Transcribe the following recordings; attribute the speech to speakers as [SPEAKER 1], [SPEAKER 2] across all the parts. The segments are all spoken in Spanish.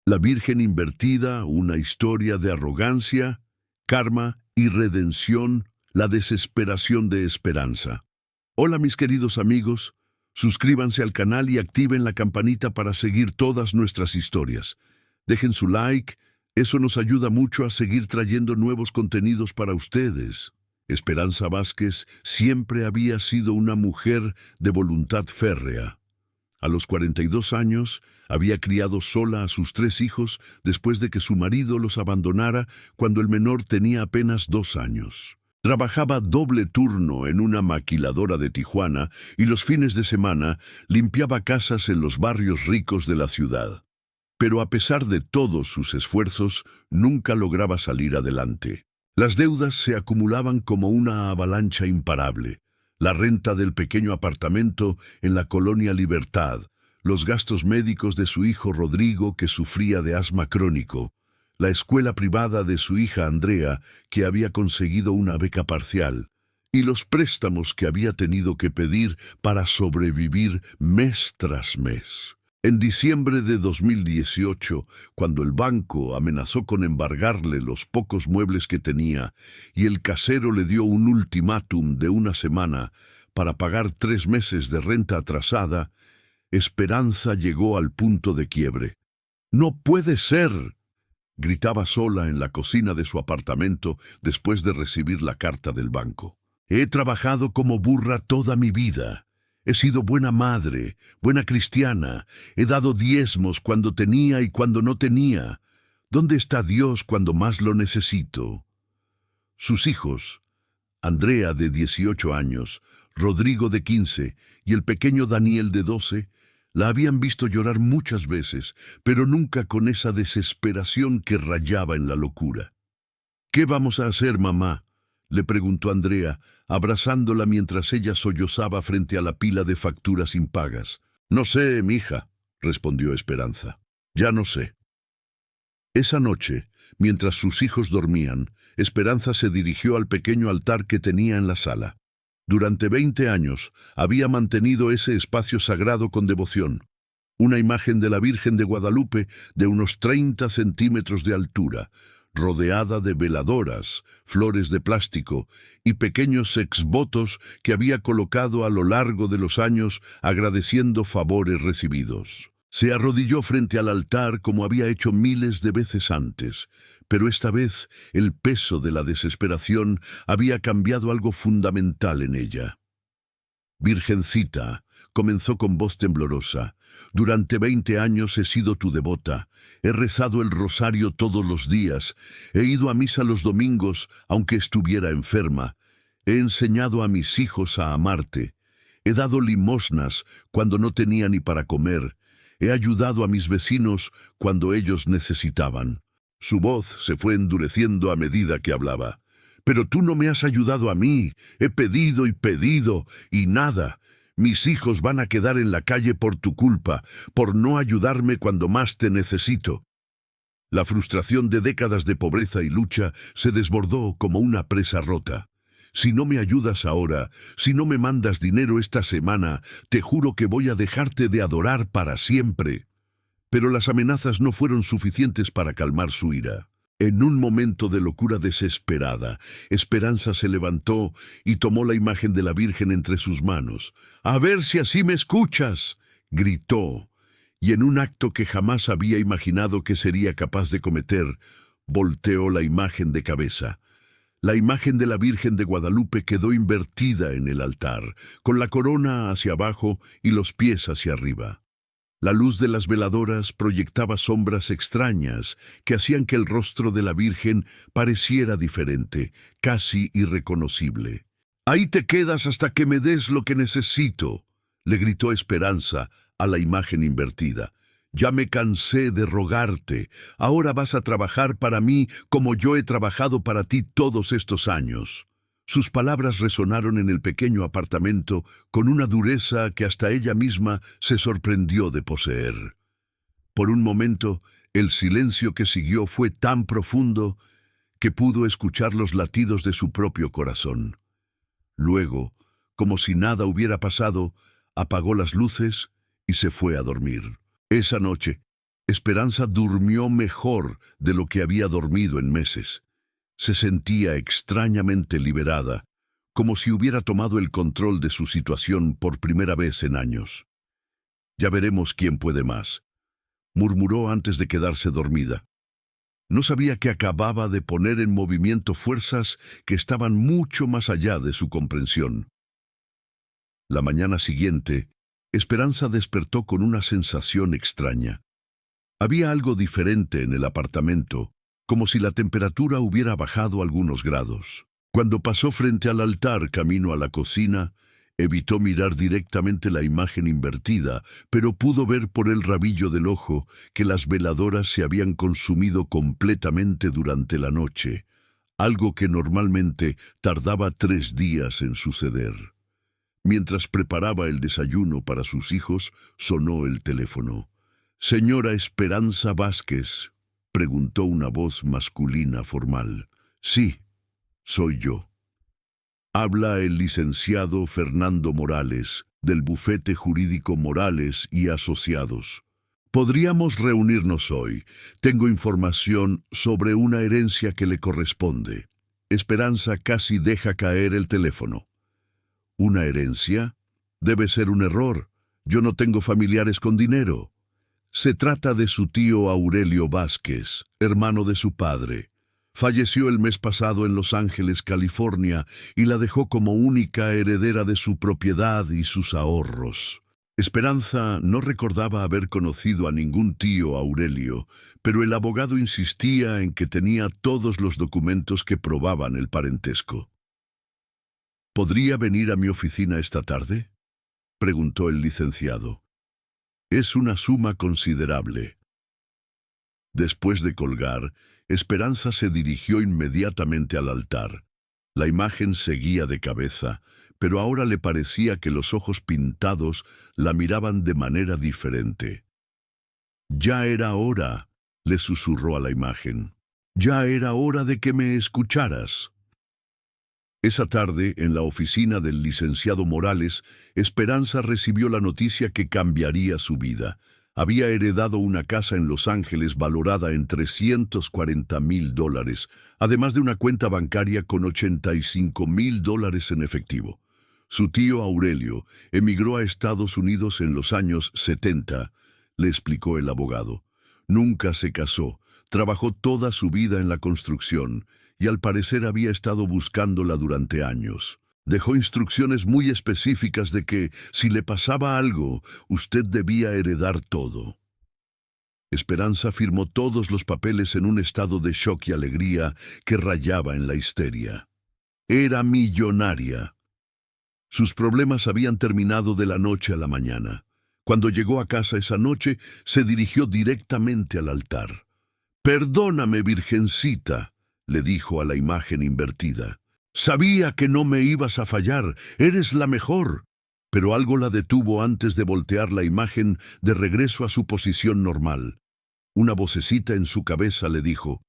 [SPEAKER 1] La Virgen invertida, una historia de arrogancia, karma y redención, la desesperación de esperanza. Hola mis queridos amigos, suscríbanse al canal y activen la campanita para seguir todas nuestras historias. Dejen su like, eso nos ayuda mucho a seguir trayendo nuevos contenidos para ustedes. Esperanza Vázquez siempre había sido una mujer de voluntad férrea. A los 42 años, había criado sola a sus 3 hijos después de que su marido los abandonara cuando el menor tenía apenas 2 años. Trabajaba doble turno en una maquiladora de Tijuana y los fines de semana limpiaba casas en los barrios ricos de la ciudad. Pero a pesar de todos sus esfuerzos, nunca lograba salir adelante. Las deudas se acumulaban como una avalancha imparable. La renta del pequeño apartamento en la colonia Libertad, los gastos médicos de su hijo Rodrigo, que sufría de asma crónico, la escuela privada de su hija Andrea, que había conseguido una beca parcial, y los préstamos que había tenido que pedir para sobrevivir mes tras mes. En diciembre de 2018, cuando el banco amenazó con embargarle los pocos muebles que tenía y el casero le dio un ultimátum de 1 semana para pagar 3 meses de renta atrasada, Esperanza llegó al punto de quiebre. «¡No puede ser!», gritaba sola en la cocina de su apartamento después de recibir la carta del banco. «He trabajado como burra toda mi vida. He sido buena madre, buena cristiana. He dado diezmos cuando tenía y cuando no tenía. ¿Dónde está Dios cuando más lo necesito?». Sus hijos, Andrea de 18 años, Rodrigo de 15 y el pequeño Daniel de 12, la habían visto llorar muchas veces, pero nunca con esa desesperación que rayaba en la locura. «¿Qué vamos a hacer, mamá?», le preguntó Andrea, abrazándola mientras ella sollozaba frente a la pila de facturas impagas. «No sé, mija», respondió Esperanza. «Ya no sé». Esa noche, mientras sus hijos dormían, Esperanza se dirigió al pequeño altar que tenía en la sala. Durante 20 años había mantenido ese espacio sagrado con devoción. Una imagen de la Virgen de Guadalupe de unos 30 centímetros de altura, rodeada de veladoras, flores de plástico y pequeños exvotos que había colocado a lo largo de los años agradeciendo favores recibidos. Se arrodilló frente al altar como había hecho miles de veces antes, pero esta vez el peso de la desesperación había cambiado algo fundamental en ella. «Virgencita», comenzó con voz temblorosa, «durante 20 años he sido tu devota, he rezado el rosario todos los días, he ido a misa los domingos aunque estuviera enferma, he enseñado a mis hijos a amarte, he dado limosnas cuando no tenía ni para comer, he ayudado a mis vecinos cuando ellos necesitaban». Su voz se fue endureciendo a medida que hablaba. «Pero tú no me has ayudado a mí, he pedido y nada. Mis hijos van a quedar en la calle por tu culpa, por no ayudarme cuando más te necesito». La frustración de décadas de pobreza y lucha se desbordó como una presa rota. «Si no me ayudas ahora, si no me mandas dinero esta semana, te juro que voy a dejarte de adorar para siempre». Pero las amenazas no fueron suficientes para calmar su ira. En un momento de locura desesperada, Esperanza se levantó y tomó la imagen de la Virgen entre sus manos. «A ver si así me escuchas», gritó, y en un acto que jamás había imaginado que sería capaz de cometer, volteó la imagen de cabeza. La imagen de la Virgen de Guadalupe quedó invertida en el altar, con la corona hacia abajo y los pies hacia arriba. La luz de las veladoras proyectaba sombras extrañas que hacían que el rostro de la Virgen pareciera diferente, casi irreconocible. «Ahí te quedas hasta que me des lo que necesito», le gritó Esperanza a la imagen invertida. «Ya me cansé de rogarte. Ahora vas a trabajar para mí como yo he trabajado para ti todos estos años». Sus palabras resonaron en el pequeño apartamento con una dureza que hasta ella misma se sorprendió de poseer. Por un momento, el silencio que siguió fue tan profundo que pudo escuchar los latidos de su propio corazón. Luego, como si nada hubiera pasado, apagó las luces y se fue a dormir. Esa noche, Esperanza durmió mejor de lo que había dormido en meses. Se sentía extrañamente liberada, como si hubiera tomado el control de su situación por primera vez en años. «Ya veremos quién puede más», murmuró antes de quedarse dormida. No sabía que acababa de poner en movimiento fuerzas que estaban mucho más allá de su comprensión. La mañana siguiente, Esperanza despertó con una sensación extraña. Había algo diferente en el apartamento, como si la temperatura hubiera bajado algunos grados. Cuando pasó frente al altar camino a la cocina, evitó mirar directamente la imagen invertida, pero pudo ver por el rabillo del ojo que las veladoras se habían consumido completamente durante la noche, algo que normalmente tardaba 3 días en suceder. Mientras preparaba el desayuno para sus hijos, sonó el teléfono. «Señora Esperanza Vázquez», preguntó una voz masculina formal. «Sí, soy yo». «Habla el licenciado Fernando Morales, del bufete jurídico Morales y Asociados. Podríamos reunirnos hoy. Tengo información sobre una herencia que le corresponde». Esperanza casi deja caer el teléfono. «¿Una herencia? Debe ser un error. Yo no tengo familiares con dinero». Se trata de su tío Aurelio Vázquez, hermano de su padre. Falleció el mes pasado en Los Ángeles, California, y la dejó como única heredera de su propiedad y sus ahorros. Esperanza no recordaba haber conocido a ningún tío Aurelio, pero el abogado insistía en que tenía todos los documentos que probaban el parentesco. «¿Podría venir a mi oficina esta tarde?», preguntó el licenciado. «Es una suma considerable». Después de colgar, Esperanza se dirigió inmediatamente al altar. La imagen seguía de cabeza, pero ahora le parecía que los ojos pintados la miraban de manera diferente. «Ya era hora», le susurró a la imagen. «Ya era hora de que me escucharas». Esa tarde, en la oficina del licenciado Morales, Esperanza recibió la noticia que cambiaría su vida. Había heredado una casa en Los Ángeles valorada en $340,000, además de una cuenta bancaria con $85,000 en efectivo. Su tío Aurelio emigró a Estados Unidos en los años 70, le explicó el abogado. Nunca se casó, trabajó toda su vida en la construcción, y al parecer había estado buscándola durante años. Dejó instrucciones muy específicas de que, si le pasaba algo, usted debía heredar todo. Esperanza firmó todos los papeles en un estado de shock y alegría que rayaba en la histeria. Era millonaria. Sus problemas habían terminado de la noche a la mañana. Cuando llegó a casa esa noche, se dirigió directamente al altar. «Perdóname, Virgencita», le dijo a la imagen invertida. «Sabía que no me ibas a fallar, eres la mejor». Pero algo la detuvo antes de voltear la imagen de regreso a su posición normal. Una vocecita en su cabeza le dijo: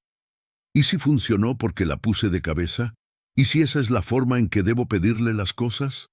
[SPEAKER 1] «¿Y si funcionó porque la puse de cabeza? ¿Y si esa es la forma en que debo pedirle las cosas?».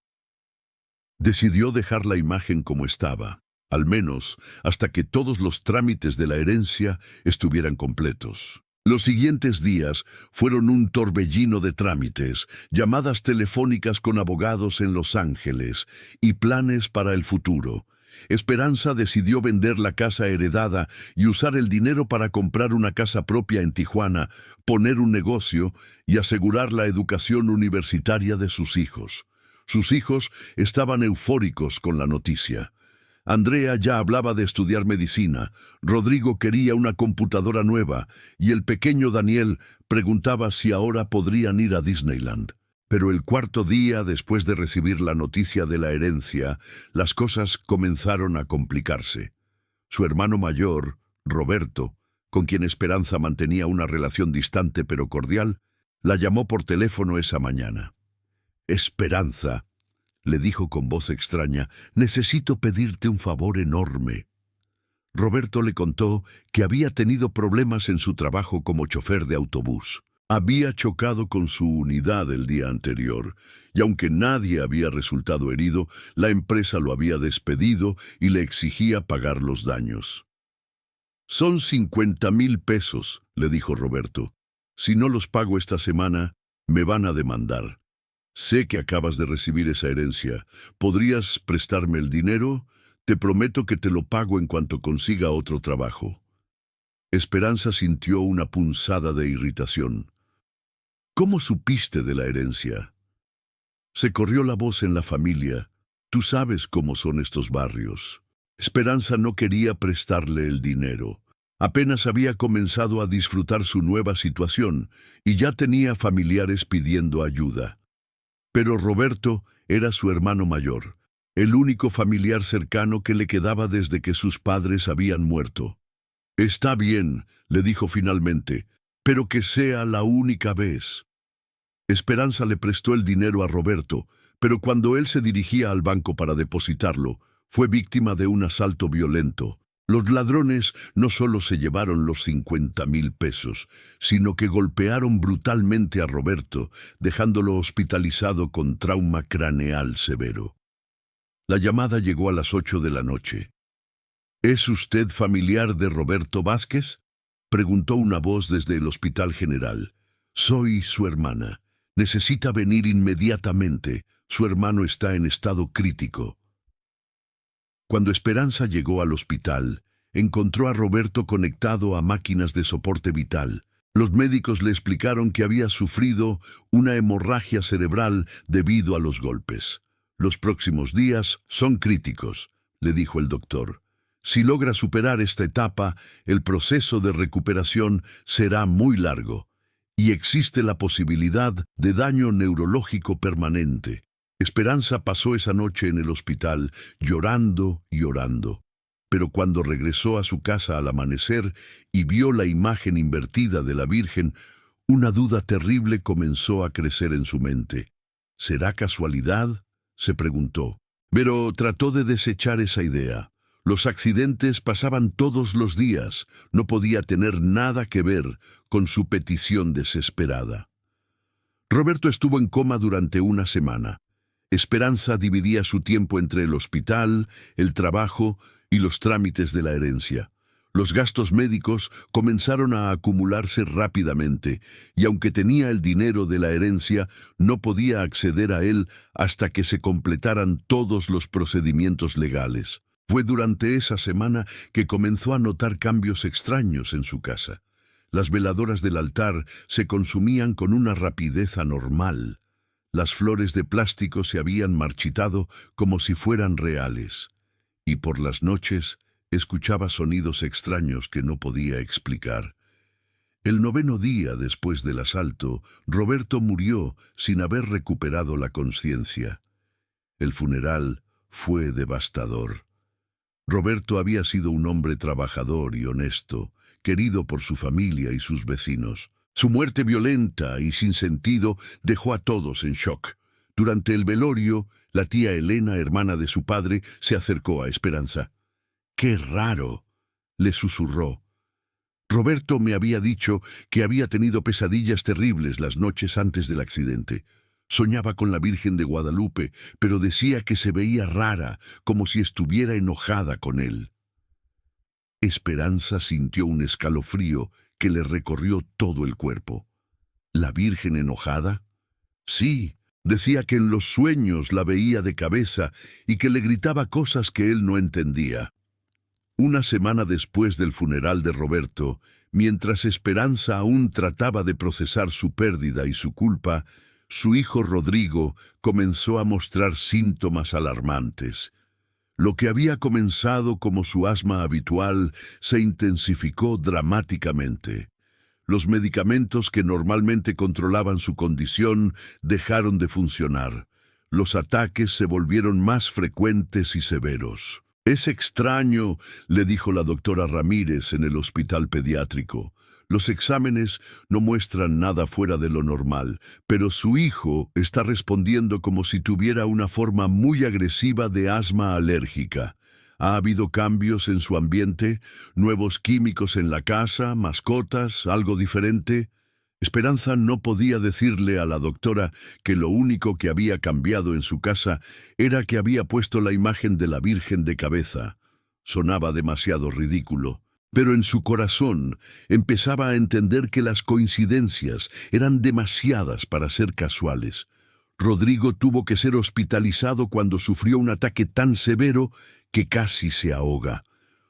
[SPEAKER 1] Decidió dejar la imagen como estaba, al menos hasta que todos los trámites de la herencia estuvieran completos. Los siguientes días fueron un torbellino de trámites, llamadas telefónicas con abogados en Los Ángeles y planes para el futuro. Esperanza decidió vender la casa heredada y usar el dinero para comprar una casa propia en Tijuana, poner un negocio y asegurar la educación universitaria de sus hijos. Sus hijos estaban eufóricos con la noticia. Andrea ya hablaba de estudiar medicina, Rodrigo quería una computadora nueva y el pequeño Daniel preguntaba si ahora podrían ir a Disneyland. Pero el cuarto día después de recibir la noticia de la herencia, las cosas comenzaron a complicarse. Su hermano mayor, Roberto, con quien Esperanza mantenía una relación distante pero cordial, la llamó por teléfono esa mañana. «Esperanza», le dijo con voz extraña, «necesito pedirte un favor enorme». Roberto le contó que había tenido problemas en su trabajo como chofer de autobús. Había chocado con su unidad el día anterior, y aunque nadie había resultado herido, la empresa lo había despedido y le exigía pagar los daños. Son 50,000 pesos, le dijo Roberto. Si no los pago esta semana, me van a demandar. Sé que acabas de recibir esa herencia. ¿Podrías prestarme el dinero? Te prometo que te lo pago en cuanto consiga otro trabajo. Esperanza sintió una punzada de irritación. ¿Cómo supiste de la herencia? Se corrió la voz en la familia. Tú sabes cómo son estos barrios. Esperanza no quería prestarle el dinero. Apenas había comenzado a disfrutar su nueva situación y ya tenía familiares pidiendo ayuda. Pero Roberto era su hermano mayor, el único familiar cercano que le quedaba desde que sus padres habían muerto. Está bien, le dijo finalmente, pero que sea la única vez. Esperanza le prestó el dinero a Roberto, pero cuando él se dirigía al banco para depositarlo, fue víctima de un asalto violento. Los ladrones no solo se llevaron los 50,000 pesos, sino que golpearon brutalmente a Roberto, dejándolo hospitalizado con trauma craneal severo. La llamada llegó a las 8 de la noche. ¿Es usted familiar de Roberto Vázquez?, preguntó una voz desde el Hospital General. Soy su hermana. Necesita venir inmediatamente. Su hermano está en estado crítico. Cuando Esperanza llegó al hospital, encontró a Roberto conectado a máquinas de soporte vital. Los médicos le explicaron que había sufrido una hemorragia cerebral debido a los golpes. Los próximos días son críticos, le dijo el doctor. Si logra superar esta etapa, el proceso de recuperación será muy largo, y existe la posibilidad de daño neurológico permanente. Esperanza pasó esa noche en el hospital, llorando y orando. Pero cuando regresó a su casa al amanecer y vio la imagen invertida de la Virgen, una duda terrible comenzó a crecer en su mente. ¿Será casualidad?, se preguntó. Pero trató de desechar esa idea. Los accidentes pasaban todos los días. No podía tener nada que ver con su petición desesperada. Roberto estuvo en coma durante una semana. Esperanza dividía su tiempo entre el hospital, el trabajo y los trámites de la herencia. Los gastos médicos comenzaron a acumularse rápidamente, y aunque tenía el dinero de la herencia, no podía acceder a él hasta que se completaran todos los procedimientos legales. Fue durante esa semana que comenzó a notar cambios extraños en su casa. Las veladoras del altar se consumían con una rapidez anormal. Las flores de plástico se habían marchitado como si fueran reales. Y por las noches escuchaba sonidos extraños que no podía explicar. El 9º día después del asalto, Roberto murió sin haber recuperado la conciencia. El funeral fue devastador. Roberto había sido un hombre trabajador y honesto, querido por su familia y sus vecinos. Su muerte violenta y sin sentido dejó a todos en shock. Durante el velorio, la tía Elena, hermana de su padre, se acercó a Esperanza. «¡Qué raro!», le susurró. Roberto me había dicho que había tenido pesadillas terribles las noches antes del accidente. Soñaba con la Virgen de Guadalupe, pero decía que se veía rara, como si estuviera enojada con él. Esperanza sintió un escalofrío que le recorrió todo el cuerpo. ¿La Virgen enojada? Sí, decía que en los sueños la veía de cabeza y que le gritaba cosas que él no entendía. Una semana después del funeral de Roberto, mientras Esperanza aún trataba de procesar su pérdida y su culpa, su hijo Rodrigo comenzó a mostrar síntomas alarmantes. Lo que había comenzado como su asma habitual se intensificó dramáticamente. Los medicamentos que normalmente controlaban su condición dejaron de funcionar. Los ataques se volvieron más frecuentes y severos. «Es extraño», le dijo la doctora Ramírez en el hospital pediátrico. «Los exámenes no muestran nada fuera de lo normal, pero su hijo está respondiendo como si tuviera una forma muy agresiva de asma alérgica. ¿Ha habido cambios en su ambiente? ¿Nuevos químicos en la casa? ¿Mascotas? ¿Algo diferente?». Esperanza no podía decirle a la doctora que lo único que había cambiado en su casa era que había puesto la imagen de la Virgen de cabeza. Sonaba demasiado ridículo. Pero en su corazón empezaba a entender que las coincidencias eran demasiadas para ser casuales. Rodrigo tuvo que ser hospitalizado cuando sufrió un ataque tan severo que casi se ahoga.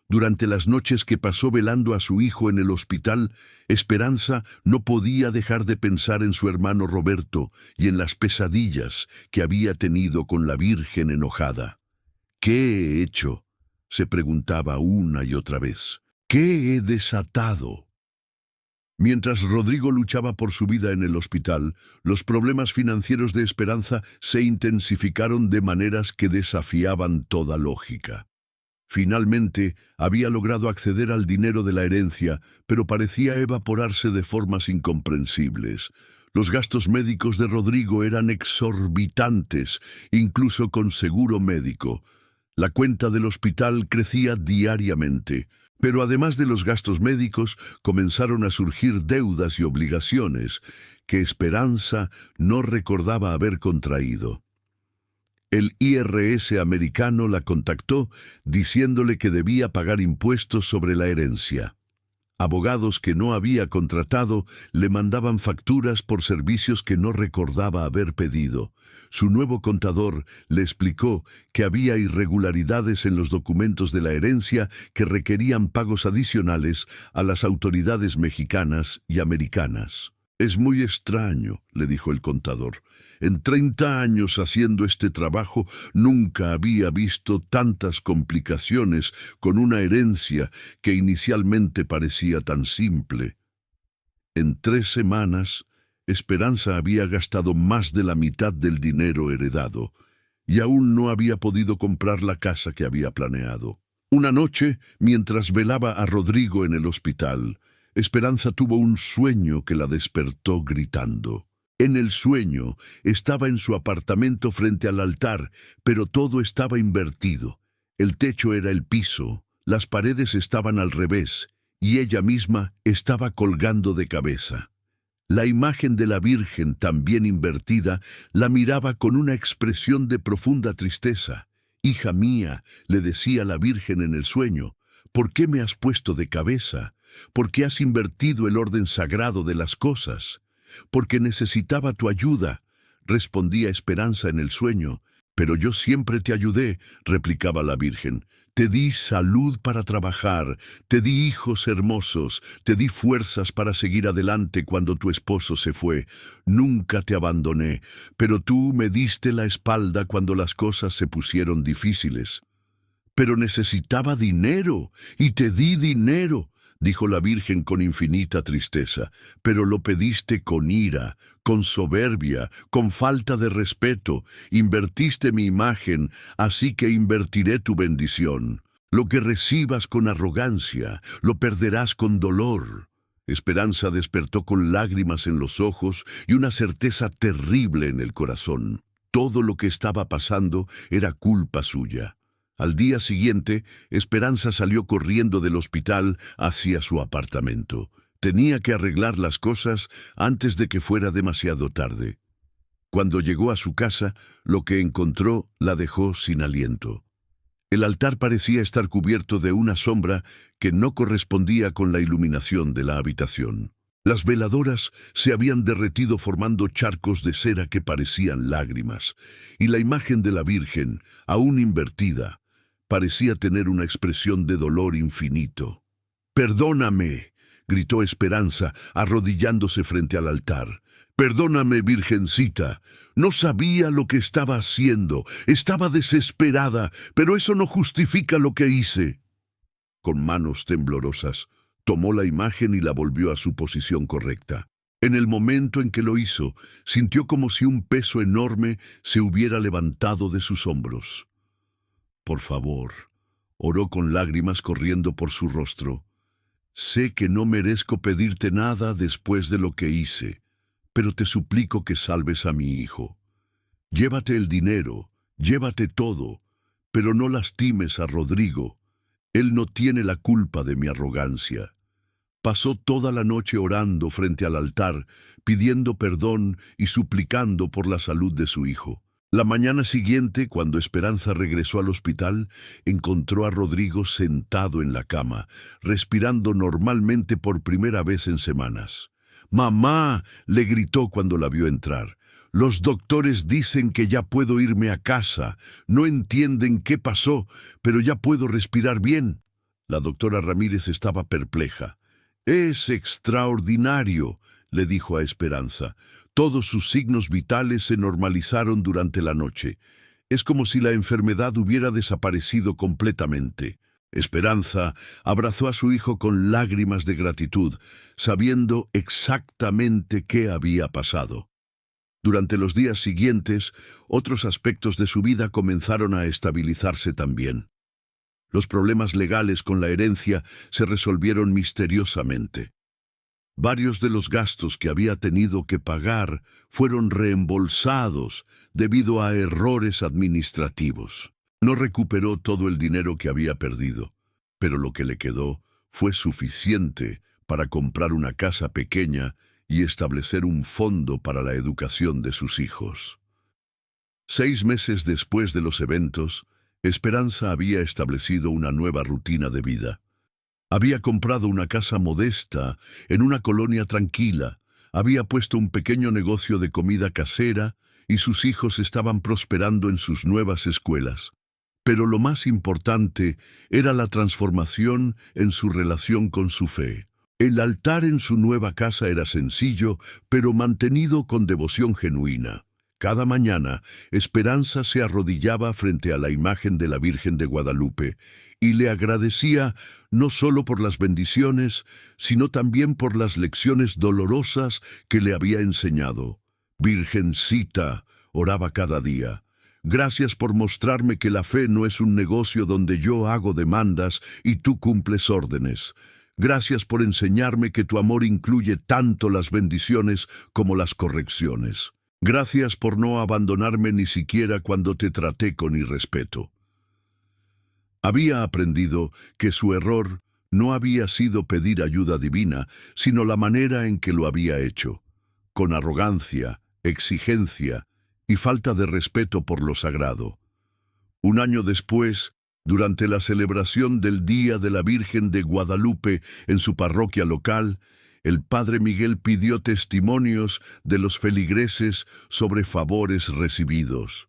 [SPEAKER 1] Durante las noches que pasó velando a su hijo en el hospital, Esperanza no podía dejar de pensar en su hermano Roberto y en las pesadillas que había tenido con la Virgen enojada. ¿Qué he hecho?, se preguntaba una y otra vez. ¿Qué he desatado? Mientras Rodrigo luchaba por su vida en el hospital, los problemas financieros de Esperanza se intensificaron de maneras que desafiaban toda lógica. Finalmente, había logrado acceder al dinero de la herencia, pero parecía evaporarse de formas incomprensibles. Los gastos médicos de Rodrigo eran exorbitantes, incluso con seguro médico. La cuenta del hospital crecía diariamente. Pero además de los gastos médicos, comenzaron a surgir deudas y obligaciones que Esperanza no recordaba haber contraído. El IRS americano la contactó diciéndole que debía pagar impuestos sobre la herencia. Abogados que no había contratado le mandaban facturas por servicios que no recordaba haber pedido. Su nuevo contador le explicó que había irregularidades en los documentos de la herencia que requerían pagos adicionales a las autoridades mexicanas y americanas. «Es muy extraño», le dijo el contador. «En 30 años haciendo este trabajo nunca había visto tantas complicaciones con una herencia que inicialmente parecía tan simple». En 3 semanas, Esperanza había gastado más de la mitad del dinero heredado y aún no había podido comprar la casa que había planeado. Una noche, mientras velaba a Rodrigo en el hospital, Esperanza tuvo un sueño que la despertó gritando. En el sueño estaba en su apartamento frente al altar, pero todo estaba invertido. El techo era el piso, las paredes estaban al revés, y ella misma estaba colgando de cabeza. La imagen de la Virgen, también invertida, la miraba con una expresión de profunda tristeza. «Hija mía», le decía la Virgen en el sueño, «¿por qué me has puesto de cabeza? ¿Por qué has invertido el orden sagrado de las cosas?» «Porque necesitaba tu ayuda», respondía Esperanza en el sueño. «Pero yo siempre te ayudé», replicaba la Virgen. «Te di salud para trabajar, te di hijos hermosos, te di fuerzas para seguir adelante cuando tu esposo se fue. Nunca te abandoné, pero tú me diste la espalda cuando las cosas se pusieron difíciles». «Pero necesitaba dinero, y te di dinero», dijo la Virgen con infinita tristeza, «pero lo pediste con ira, con soberbia, con falta de respeto. Invertiste mi imagen, así que invertiré tu bendición. Lo que recibas con arrogancia, lo perderás con dolor». Esperanza despertó con lágrimas en los ojos y una certeza terrible en el corazón. Todo lo que estaba pasando era culpa suya. Al día siguiente, Esperanza salió corriendo del hospital hacia su apartamento. Tenía que arreglar las cosas antes de que fuera demasiado tarde. Cuando llegó a su casa, lo que encontró la dejó sin aliento. El altar parecía estar cubierto de una sombra que no correspondía con la iluminación de la habitación. Las veladoras se habían derretido formando charcos de cera que parecían lágrimas, y la imagen de la Virgen, aún invertida, parecía tener una expresión de dolor infinito. «Perdóname», gritó Esperanza, arrodillándose frente al altar. «Perdóname, Virgencita. No sabía lo que estaba haciendo. Estaba desesperada, pero eso no justifica lo que hice». Con manos temblorosas, tomó la imagen y la volvió a su posición correcta. En el momento en que lo hizo, sintió como si un peso enorme se hubiera levantado de sus hombros. «Por favor», oró con lágrimas corriendo por su rostro. «Sé que no merezco pedirte nada después de lo que hice, pero te suplico que salves a mi hijo. Llévate el dinero, llévate todo, pero no lastimes a Rodrigo. Él no tiene la culpa de mi arrogancia». Pasó toda la noche orando frente al altar, pidiendo perdón y suplicando por la salud de su hijo. La mañana siguiente, cuando Esperanza regresó al hospital, encontró a Rodrigo sentado en la cama, respirando normalmente por primera vez en semanas. «¡Mamá!», le gritó cuando la vio entrar. «Los doctores dicen que ya puedo irme a casa. No entienden qué pasó, pero ya puedo respirar bien». La doctora Ramírez estaba perpleja. «Es extraordinario», le dijo a Esperanza. «Todos sus signos vitales se normalizaron durante la noche. Es como si la enfermedad hubiera desaparecido completamente». Esperanza abrazó a su hijo con lágrimas de gratitud, sabiendo exactamente qué había pasado. Durante los días siguientes, otros aspectos de su vida comenzaron a estabilizarse también. Los problemas legales con la herencia se resolvieron misteriosamente. Varios de los gastos que había tenido que pagar fueron reembolsados debido a errores administrativos. No recuperó todo el dinero que había perdido, pero lo que le quedó fue suficiente para comprar una casa pequeña y establecer un fondo para la educación de sus hijos. 6 meses después de los eventos, Esperanza había establecido una nueva rutina de vida. Había comprado una casa modesta en una colonia tranquila, había puesto un pequeño negocio de comida casera y sus hijos estaban prosperando en sus nuevas escuelas. Pero lo más importante era la transformación en su relación con su fe. El altar en su nueva casa era sencillo, pero mantenido con devoción genuina. Cada mañana, Esperanza se arrodillaba frente a la imagen de la Virgen de Guadalupe y le agradecía no solo por las bendiciones, sino también por las lecciones dolorosas que le había enseñado. «Virgencita», oraba cada día, «gracias por mostrarme que la fe no es un negocio donde yo hago demandas y tú cumples órdenes. Gracias por enseñarme que tu amor incluye tanto las bendiciones como las correcciones. Gracias por no abandonarme ni siquiera cuando te traté con irrespeto». Había aprendido que su error no había sido pedir ayuda divina, sino la manera en que lo había hecho, con arrogancia, exigencia y falta de respeto por lo sagrado. Un año después, durante la celebración del Día de la Virgen de Guadalupe en su parroquia local, el padre Miguel pidió testimonios de los feligreses sobre favores recibidos.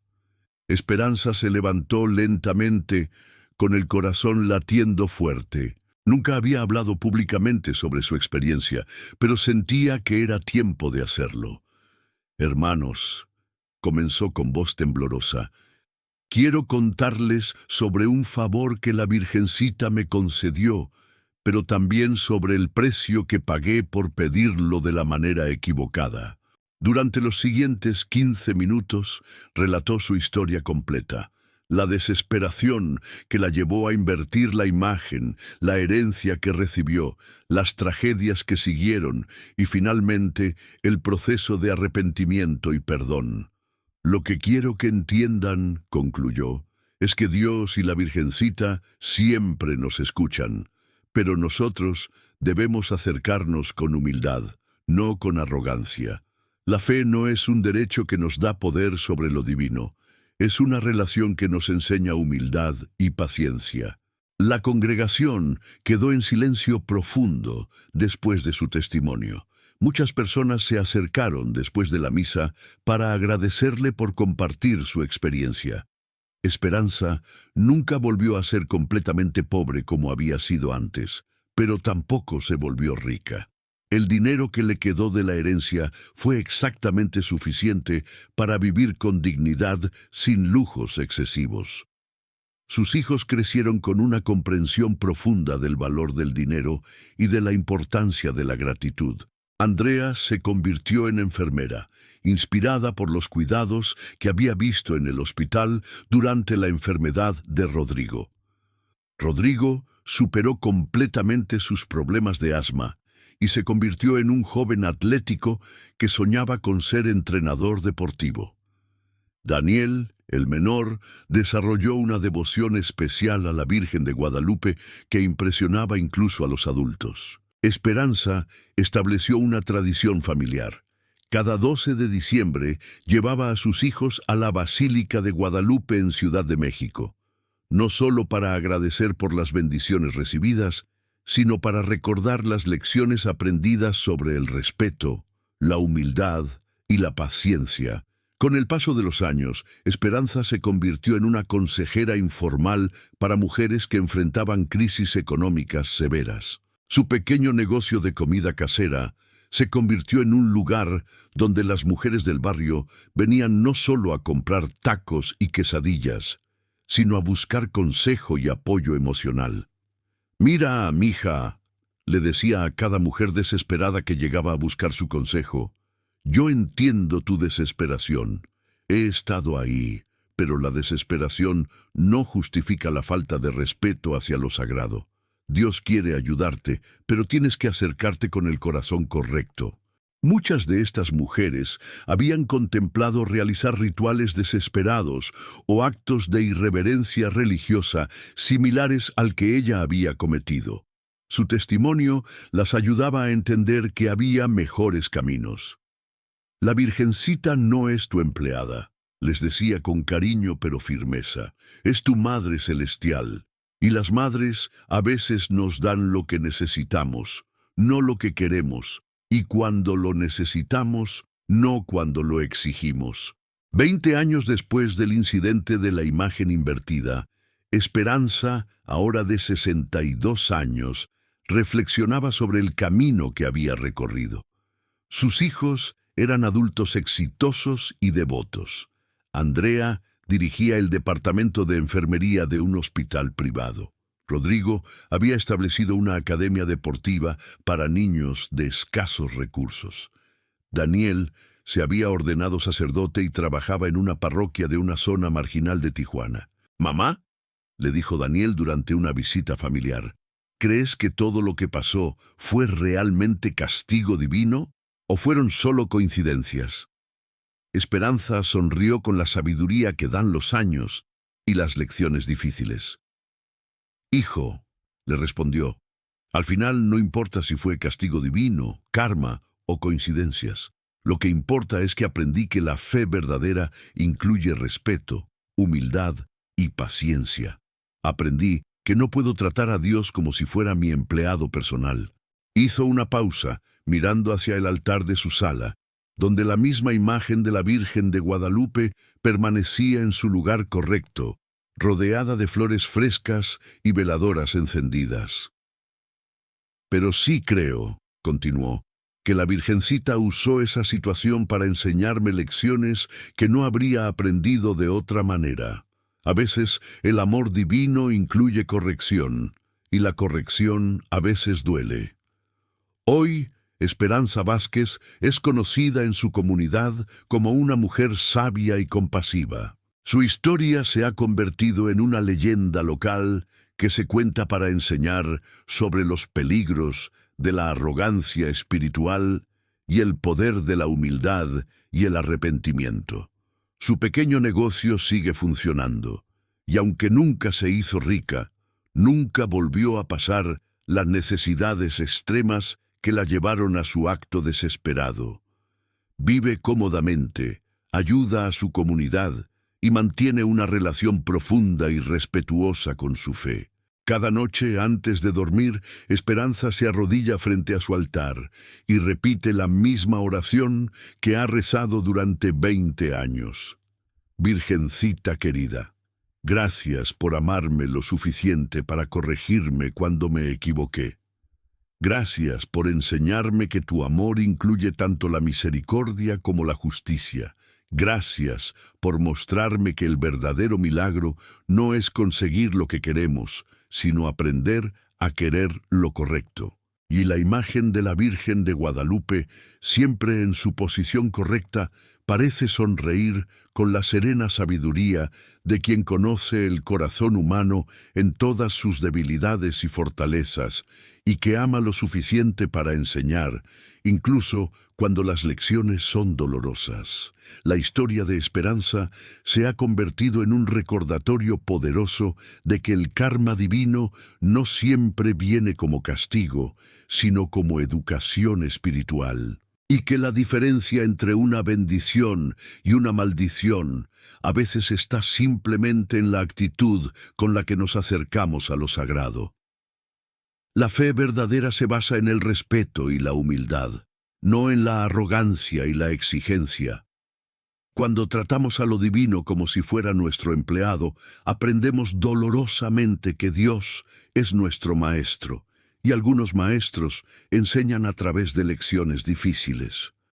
[SPEAKER 1] Esperanza se levantó lentamente, con el corazón latiendo fuerte. Nunca había hablado públicamente sobre su experiencia, pero sentía que era tiempo de hacerlo. «Hermanos», comenzó con voz temblorosa, «quiero contarles sobre un favor que la Virgencita me concedió, pero también sobre el precio que pagué por pedirlo de la manera equivocada». Durante los siguientes 15 minutos relató su historia completa. La desesperación que la llevó a invertir la imagen, la herencia que recibió, las tragedias que siguieron y finalmente el proceso de arrepentimiento y perdón. «Lo que quiero que entiendan», concluyó, «es que Dios y la Virgencita siempre nos escuchan, pero nosotros debemos acercarnos con humildad, no con arrogancia. La fe no es un derecho que nos da poder sobre lo divino. Es una relación que nos enseña humildad y paciencia». La congregación quedó en silencio profundo después de su testimonio. Muchas personas se acercaron después de la misa para agradecerle por compartir su experiencia. Esperanza nunca volvió a ser completamente pobre como había sido antes, pero tampoco se volvió rica. El dinero que le quedó de la herencia fue exactamente suficiente para vivir con dignidad sin lujos excesivos. Sus hijos crecieron con una comprensión profunda del valor del dinero y de la importancia de la gratitud. Andrea se convirtió en enfermera, inspirada por los cuidados que había visto en el hospital durante la enfermedad de Rodrigo. Rodrigo superó completamente sus problemas de asma y se convirtió en un joven atlético que soñaba con ser entrenador deportivo. Daniel, el menor, desarrolló una devoción especial a la Virgen de Guadalupe que impresionaba incluso a los adultos. Esperanza estableció una tradición familiar. Cada 12 de diciembre llevaba a sus hijos a la Basílica de Guadalupe en Ciudad de México, no solo para agradecer por las bendiciones recibidas, sino para recordar las lecciones aprendidas sobre el respeto, la humildad y la paciencia. Con el paso de los años, Esperanza se convirtió en una consejera informal para mujeres que enfrentaban crisis económicas severas. Su pequeño negocio de comida casera se convirtió en un lugar donde las mujeres del barrio venían no solo a comprar tacos y quesadillas, sino a buscar consejo y apoyo emocional. «Mira, mija», le decía a cada mujer desesperada que llegaba a buscar su consejo, «yo entiendo tu desesperación. He estado ahí, pero la desesperación no justifica la falta de respeto hacia lo sagrado. Dios quiere ayudarte, pero tienes que acercarte con el corazón correcto». Muchas de estas mujeres habían contemplado realizar rituales desesperados o actos de irreverencia religiosa similares al que ella había cometido. Su testimonio las ayudaba a entender que había mejores caminos. «La Virgencita no es tu empleada», les decía con cariño pero firmeza. «Es tu Madre Celestial. Y las madres a veces nos dan lo que necesitamos, no lo que queremos. Y cuando lo necesitamos, no cuando lo exigimos». 20 años después del incidente de la imagen invertida, Esperanza, ahora de 62 años, reflexionaba sobre el camino que había recorrido. Sus hijos eran adultos exitosos y devotos. Andrea dirigía el departamento de enfermería de un hospital privado. Rodrigo había establecido una academia deportiva para niños de escasos recursos. Daniel se había ordenado sacerdote y trabajaba en una parroquia de una zona marginal de Tijuana. «Mamá», le dijo Daniel durante una visita familiar, «¿crees que todo lo que pasó fue realmente castigo divino o fueron solo coincidencias?» Esperanza sonrió con la sabiduría que dan los años y las lecciones difíciles. «Hijo», le respondió, «al final no importa si fue castigo divino, karma o coincidencias. Lo que importa es que aprendí que la fe verdadera incluye respeto, humildad y paciencia. Aprendí que no puedo tratar a Dios como si fuera mi empleado personal». Hizo una pausa, mirando hacia el altar de su sala, donde la misma imagen de la Virgen de Guadalupe permanecía en su lugar correcto, rodeada de flores frescas y veladoras encendidas. «Pero sí creo», continuó, «que la Virgencita usó esa situación para enseñarme lecciones que no habría aprendido de otra manera. A veces el amor divino incluye corrección, y la corrección a veces duele». Hoy, Esperanza Vázquez es conocida en su comunidad como una mujer sabia y compasiva. Su historia se ha convertido en una leyenda local que se cuenta para enseñar sobre los peligros de la arrogancia espiritual y el poder de la humildad y el arrepentimiento. Su pequeño negocio sigue funcionando, y aunque nunca se hizo rica, nunca volvió a pasar las necesidades extremas que la llevaron a su acto desesperado. Vive cómodamente, ayuda a su comunidad y mantiene una relación profunda y respetuosa con su fe. Cada noche, antes de dormir, Esperanza se arrodilla frente a su altar y repite la misma oración que ha rezado durante 20 años. «Virgencita querida, gracias por amarme lo suficiente para corregirme cuando me equivoqué. Gracias por enseñarme que tu amor incluye tanto la misericordia como la justicia. Gracias por mostrarme que el verdadero milagro no es conseguir lo que queremos, sino aprender a querer lo correcto». Y la imagen de la Virgen de Guadalupe, siempre en su posición correcta, parece sonreír con la serena sabiduría de quien conoce el corazón humano en todas sus debilidades y fortalezas, y que ama lo suficiente para enseñar, incluso cuando las lecciones son dolorosas. La historia de Esperanza se ha convertido en un recordatorio poderoso de que el karma divino no siempre viene como castigo, sino como educación espiritual. y que la diferencia entre una bendición y una maldición a veces está simplemente en la actitud con la que nos acercamos a lo sagrado. La fe verdadera se basa en el respeto y la humildad, no en la arrogancia y la exigencia. Cuando tratamos a lo divino como si fuera nuestro empleado, aprendemos dolorosamente que Dios es nuestro maestro, y algunos maestros enseñan a través de lecciones difíciles.